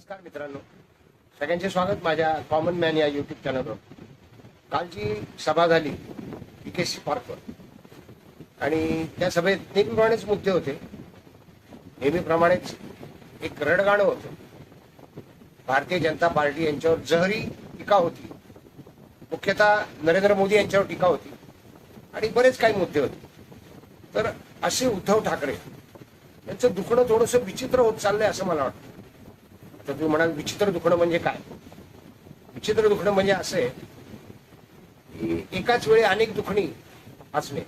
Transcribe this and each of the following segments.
नमस्कार मित्रांनो, सगळ्यांचे स्वागत माझ्या कॉमन मॅन या यूट्यूब चॅनलवर. कालची सभा झाली PKC पार्कवर आणि त्या सभेत नेहमीप्रमाणेच मुद्दे होते. नेहमीप्रमाणेच एक रडगाणं होतं. भारतीय जनता पार्टी यांच्यावर जहरी टीका होती, मुख्यतः नरेंद्र मोदी यांच्यावर टीका होती आणि बरेच काही मुद्दे होते. तर असे उद्धव ठाकरे यांचं दुखणं थोडंसं विचित्र होत चाललंय असं मला वाटतं. तर तुम्ही म्हणाल विचित्र दुखणं म्हणजे काय? विचित्र दुखणं म्हणजे असं आहे की एकाच वेळी अनेक दुखणी असणे.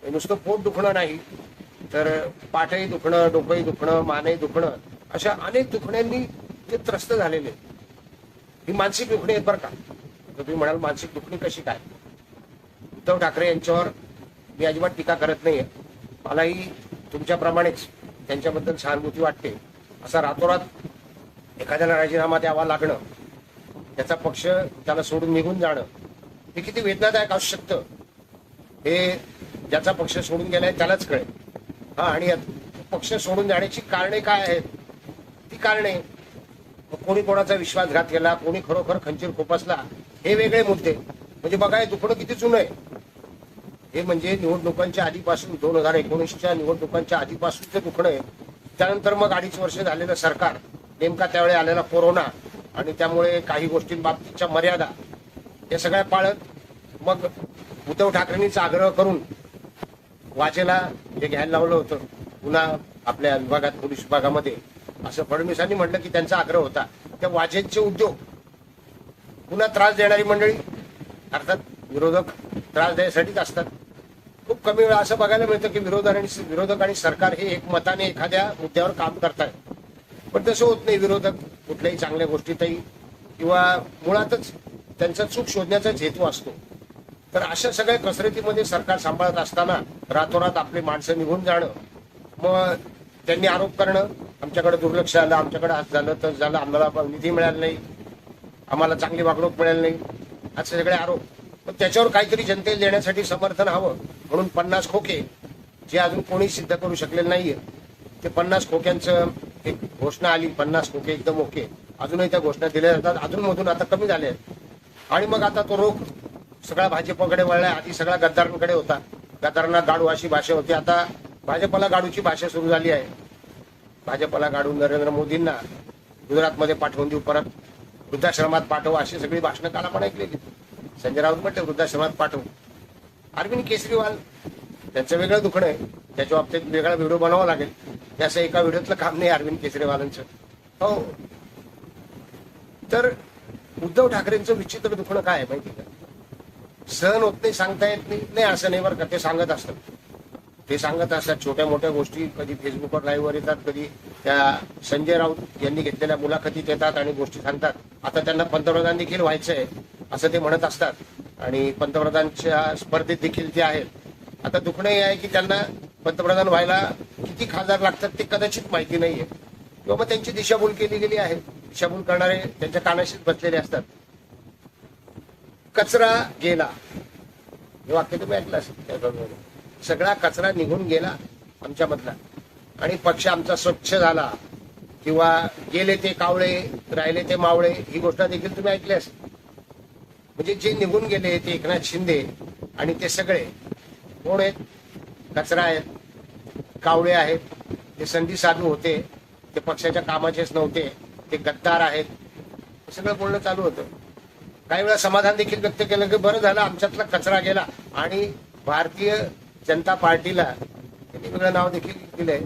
नुसतं पोट दुखणं नाही तर पाठही दुखणं, डोकंही दुखणं, मानही दुखणं, अशा अनेक दुखण्यांनी ते त्रस्त झालेले. ही मानसिक दुखणी आहेत बरं का. तर तुम्ही म्हणाल मानसिक दुखणी कशी काय? उद्धव ठाकरे यांच्यावर मी अजिबात टीका करत नाहीये. मलाही तुमच्याप्रमाणेच त्यांच्याबद्दल सहानुभूती वाटते. असा रातोरात एखाद्याला राजीनामा द्यावा लागणं, त्याचा पक्ष त्याला सोडून निघून जाणं, हे किती वेदनादायक असू शकतं हे ज्याचा पक्ष सोडून गेलाय त्यालाच कळेल. आणि पक्ष सोडून जाण्याची कारणे काय आहेत? ती कारणे, कोणी कोणाचा विश्वासघात केला, कोणी खरोखर खंजीर खोपसला, हे वेगळे मुद्दे. म्हणजे बघा हे दुखणं किती जुनं आहे. हे म्हणजे निवडणुकांच्या आधीपासून 2019च्या निवडणुकांच्या आधीपासूनचं दुखणं आहे. त्यानंतर मग 2.5 वर्ष झालेलं सरकार, नेमका त्यावेळी आलेला कोरोना आणि त्यामुळे काही गोष्टींबाबतीच्या मर्यादा, या सगळ्या पाळत मग उद्धव ठाकरेंनीच आग्रह करून वाजेला जे घ्यायला लावलं होतं पुन्हा आपल्या विभागात, पोलीस विभागामध्ये, असं फडणवीसांनी म्हटलं की त्यांचा आग्रह होता. त्या वाजेंचे उद्योग पुन्हा त्रास देणारी मंडळी, अर्थात विरोधक त्रास द्यायसाठीच असतात. खूप कमी वेळा असं बघायला मिळतं की विरोधक आणि सरकार हे एकमताने एखाद्या मुद्द्यावर काम करतात. पण तसं होत नाही. विरोधक कुठल्याही चांगल्या गोष्टीतही किंवा मुळातच त्यांचा चूक शोधण्याचाच हेतू असतो. तर अशा सगळ्या कसरतीमध्ये सरकार सांभाळत असताना रातोरात आपली माणसं निघून जाणं, मग त्यांनी आरोप करणं, आमच्याकडे दुर्लक्ष आलं, आमच्याकडे आज झालं तर झालं, आम्हाला निधी मिळाला नाही, आम्हाला चांगली वागणूक मिळाली नाही, असे सगळे आरोप. पण त्याच्यावर काहीतरी जनतेला देण्यासाठी समर्थन हवं म्हणून 50 खोके, जे अजून कोणी सिद्ध करू शकलेलं नाहीये, ते 50 खोक्यांचं एक घोषणा आली. 50 खोके एकदम ओके. अजूनही त्या घोषणा दिल्या जातात, अजूनमधून आता कमी झाले आहेत. आणि मग आता तो रोख सगळा भाजपकडे वळलाय. आधी सगळा गद्दारांकडे होता. गद्दारांना गाडू अशी भाषा होती. आता भाजपला गाडूची भाषा सुरू झाली आहे. भाजपला गाडू, नरेंद्र मोदींना गुजरातमध्ये पाठवून देऊ, परत वृद्धाश्रमात पाठवू, अशी सगळी भाषणं काल आपण ऐकलेली. संजय राऊत म्हटले वृद्धाश्रमात पाठवू. अरविंद केजरीवाल, त्यांचं वेगळं दुखणं आहे, त्याच्या बाबतीत वेगळा व्हिडिओ बनावा लागेल. त्याचं एका व्हिडिओतलं काम नाही अरविंद केजरीवालांचं. हो, तर उद्धव ठाकरेंचं विचित्र दुखणं काय आहे माहिती का? सहन होत नाही, सांगता येत नाही असं नाही बरं का. ते सांगत असतात छोट्या मोठ्या गोष्टी. कधी फेसबुकवर लाईव्हवर येतात, कधी त्या संजय राऊत यांनी घेतलेल्या मुलाखतीत येतात आणि गोष्टी सांगतात. आता त्यांना पंतप्रधान देखील व्हायचंय असं ते म्हणत असतात आणि पंतप्रधानच्या स्पर्धेत देखील ते आहेत. आता दुखणं हे आहे की त्यांना पंतप्रधान व्हायला किती खासदार लागतात ते कदाचित माहिती नाहीये, किंवा मग त्यांची दिशाभूल केली गेली आहे. दिशाभूल करणारे त्यांच्या कानाशीच बसलेले असतात. कचरा गेला, हे वाक्य तुम्ही ऐकलं असेल. सगळा कचरा निघून गेला आमच्यामधला आणि पक्ष आमचा स्वच्छ झाला, किंवा गेले ते कावळे राहिले ते मावळे, ही गोष्ट देखील तुम्ही ऐकली असेल. म्हणजे जे निघून गेले ते एकनाथ शिंदे आणि ते सगळे कोण आहेत? कचरा आहेत, कावळे आहेत, ते संधी साधू होते, ते पक्षाच्या कामाचेच नव्हते, ते गद्दार आहेत, हे सगळं बोलणं चालू होतं. काही वेळा समाधान देखील व्यक्त केलं की बरं झालं आमच्यातला कचरा गेला. आणि भारतीय जनता पार्टीला त्यांनी वेगळं नाव देखील दिलंय,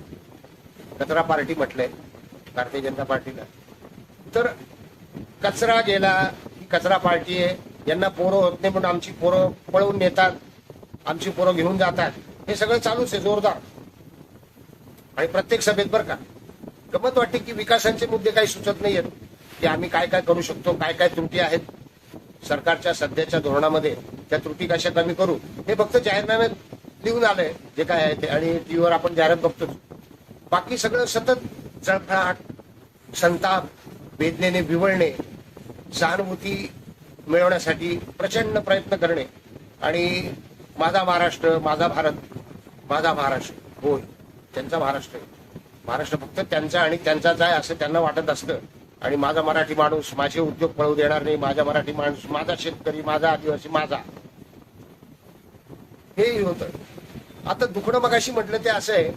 कचरा पार्टी म्हटलंय भारतीय जनता पार्टीला. तर कचरा गेला, ही कचरा पार्टी आहे, यांना पोरं होत नाही म्हणून आमची पोरं पळवून नेतात, आमची पोरं घेऊन जातात, हे सगळं चालूच आहे जोरदार. आणि प्रत्येक सभेत बरं का गमत वाटते की विकासाचे मुद्दे काही सुचत नाहीयेत की आम्ही काय काय करू शकतो, काय काय त्रुटी आहेत सरकारच्या सध्याच्या धोरणामध्ये, त्या त्रुटी कशा कमी करू, हे फक्त जाहीरनाम्यात लिहून आलंय जे काय आहे ते. आणि टीव्हीवर आपण जाहिरात बघतोच. बाकी सगळं सतत जळफळाट, संताप, वेदनेने विवळणे, सहानुभूती मिळवण्यासाठी प्रचंड प्रयत्न करणे. आणि माझा महाराष्ट्र, माझा भारत, माझा महाराष्ट्र, होय त्यांचा महाराष्ट्र आहे. महाराष्ट्र फक्त त्यांचा आणि त्यांचाच आहे असं त्यांना वाटत असतं. आणि माझा मराठी माणूस माझे उद्योग पळवू देणार नाही, माझा मराठी माणूस, माझा शेतकरी, माझा आदिवासी, माझा, हे होतं. आता दुखणं मगाशी म्हटलं ते असं आहे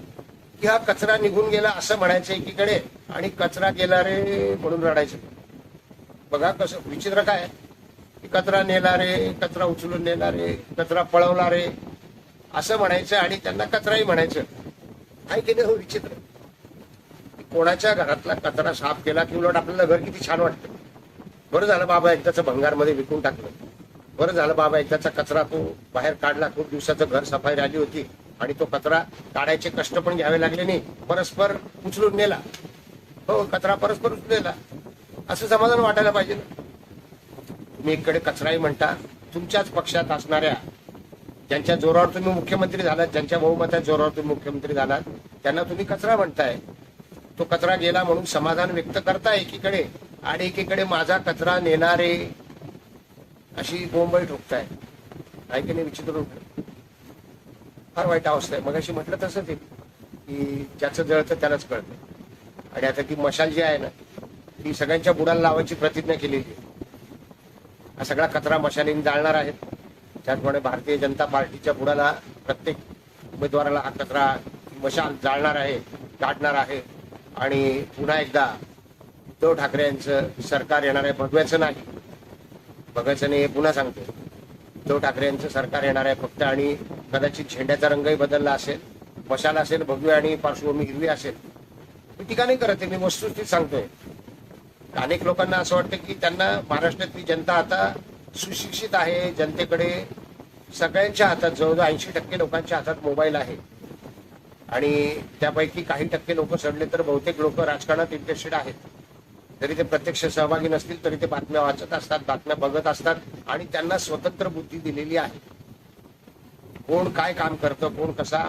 की हा कचरा निघून गेला असं म्हणायचं एकीकडे, आणि कचरा गेला रे म्हणून रडायचं. बघा कसं विचित्र काय की कचरा नेला रे, कचरा उचलून नेला रे, कचरा पळवला रे असं म्हणायचं आणि त्यांना कचराही म्हणायचं. काय केलं हो विचित्र. कोणाच्या घरातला कचरा साफ केला की उलट आपल्याला घर किती छान वाटतं. बरं झालं बाबा एकदाचं भंगारमध्ये विकून टाकलं, बरं झालं बाबा एकदाचा कचरा तो बाहेर काढला, खूप दिवसाचं घर सफाई राहिली होती आणि तो कचरा काढायचे कष्ट पण घ्यावे लागले नाही, परस्पर उचलून नेला. हो, कचरा परस्पर उचलेला असं समाधान वाटायला पाहिजे ना. तुम्ही एकीकडे कचराही म्हणता, तुमच्याच पक्षात असणाऱ्या ज्यांच्या जोरावर तुम्ही मुख्यमंत्री झालात, ज्यांच्या बहुमताच्या जोरावर तुम्ही मुख्यमंत्री झालात, त्यांना तुम्ही कचरा म्हणताय. तो कचरा गेला म्हणून समाधान व्यक्त करताय एकीकडे, आणि एकीकडे माझा कचरा नेणारे अशी बोंबई ठोकताय. काय की नाही विचित्र होतं. फार वाईट अवस्था आहे. मगाशी म्हटलं तसंच आहे की ज्याचं जळतं त्यालाच कळतं. आणि आता ती मशाल जी आहे ना, ती सगळ्यांच्या बुडाला लावायची प्रतिज्ञा केलेली आहे. हा सगळा कचरा मशालीने जाळणार आहेत. त्याचप्रमाणे भारतीय जनता पार्टीच्या बुडाला प्रत्येक उमेदवाराला हा कचरा मशाल जाळणार आहे, काढणार आहे. आणि पुन्हा एकदा उद्धव ठाकरे यांचं सरकार येणार आहे. भगव्याचं नाही, बघायचं नाही, हे पुन्हा सांगतो. उद्धव ठाकरे यांचं सरकार येणार आहे फक्त, आणि कदाचित झेंड्याचा रंगही बदलला असेल, मशाल असेल भगवी आणि पार्श्वभूमी हिरवी असेल. मी टीका नाही करत आहे, मी वस्तुस्थिती सांगतोय. अनेक लोकांना असं वाटतं की त्यांना महाराष्ट्रातली जनता आता सुशिक्षित आहे, जनतेकडे सगळ्यांच्या हातात जवळजवळ 80% लोकांच्या हातात मोबाईल आहे, आणि त्यापैकी काही टक्के लोक सोडले तर बहुतेक लोक राजकारणात इंटरेस्टेड आहेत. जरी ते प्रत्यक्ष सहभागी नसतील तरी ते बातम्या वाचत असतात, बातम्या बघत असतात, आणि त्यांना स्वतंत्र बुद्धी दिलेली आहे. कोण काय काम करतं, कोण कसा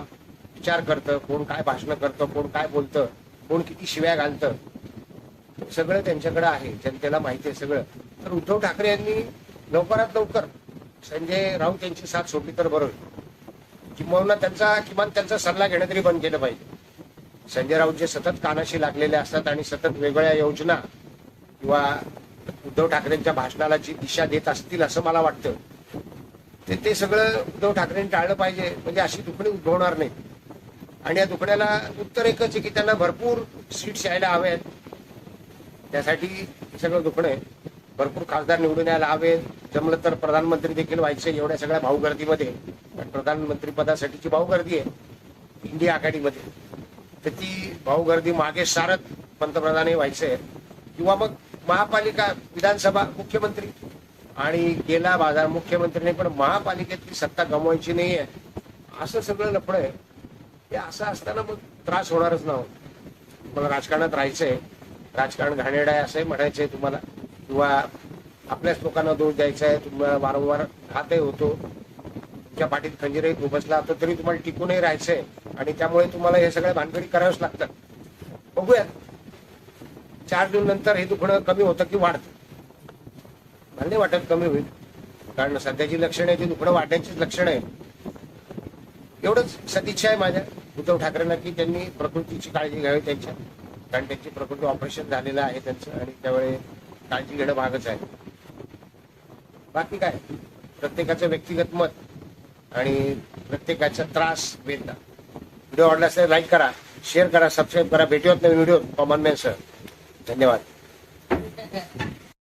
विचार करतं, कोण काय भाषण करतं, कोण काय बोलतं, कोण किती शिव्या घालतं, सगळं त्यांच्याकडे आहे. जनतेला माहिती आहे सगळं. तर उद्धव ठाकरे यांनी लवकरात लवकर संजय राऊत यांची साथ सोडली तर बरं होईल. किंवा किमान त्यांचा सल्ला घेणं तरी बंद केलं पाहिजे. संजय राऊत जे सतत कानाशी लागलेले असतात आणि सतत वेगवेगळ्या योजना किंवा उद्धव ठाकरेंच्या भाषणाला जी दिशा देत असतील असं मला वाटतं, ते सगळं उद्धव ठाकरेंनी टाळलं पाहिजे. म्हणजे अशी दुखणी उद्भवणार नाही. आणि या दुखण्याला उत्तर एकच आहे की त्यांना भरपूर सीट्स यायला हव्यात. त्यासाठी सगळं दुखणं आहे. भरपूर खासदार निवडून यायला हवेत. जमलं तर प्रधानमंत्री देखील व्हायचे एवढ्या सगळ्या भाऊगर्दीमध्ये. प्रधानमंत्री पदासाठीची भाऊगर्दी आहे इंडिया आघाडीमध्ये. तर ती भाऊगर्दी मागे सारत पंतप्रधानही व्हायचंय, किंवा मग महापालिका, विधानसभा, मुख्यमंत्री, आणि गेला बाजार मुख्यमंत्रीने पण महापालिकेतली सत्ता गमवायची नाहीये. असं सगळं लफडं आहे. हे असं असताना मग त्रास होणारच ना. मला राजकारणात राहायचंय, राजकारण घाणेरडं आहे असंही म्हणायचंय तुम्हाला, किंवा आपल्याच लोकांना दोष द्यायचा आहे. तुम्हाला वारंवार हातही होतो, तुमच्या पाठीत खंजीरही खुपसला होतो, तरी तुम्हाला टिकूनही राहायचंय, आणि त्यामुळे तुम्हाला हे सगळ्या भानगडी कराव्याच लागतात. बघूयात 4 जून नंतर हे दुखणं कमी होतं की वाढतं. मला नाही वाटत कमी होईल, कारण सध्याची लक्षणं आहे ती दुखणं वाढण्याचीच लक्षणं आहे. एवढंच सदिच्छा आहे माझ्या उद्धव ठाकरेंना की त्यांनी प्रकृतीची काळजी घ्यावी त्यांच्या, कारण त्यांची प्रकृती ऑपरेशन झालेलं आहे त्यांचं, आणि त्यावेळी काळजी घेणं भागच आहे. बाकी काय, प्रत्येकाचं व्यक्तिगत मत आणि प्रत्येकाचा त्रास वेदना. व्हिडिओ आवडला असेल लाईक करा, शेअर करा, सबस्क्राईब करा. भेटूयात नवीन व्हिडिओ कॉमन मॅन सर. धन्यवाद.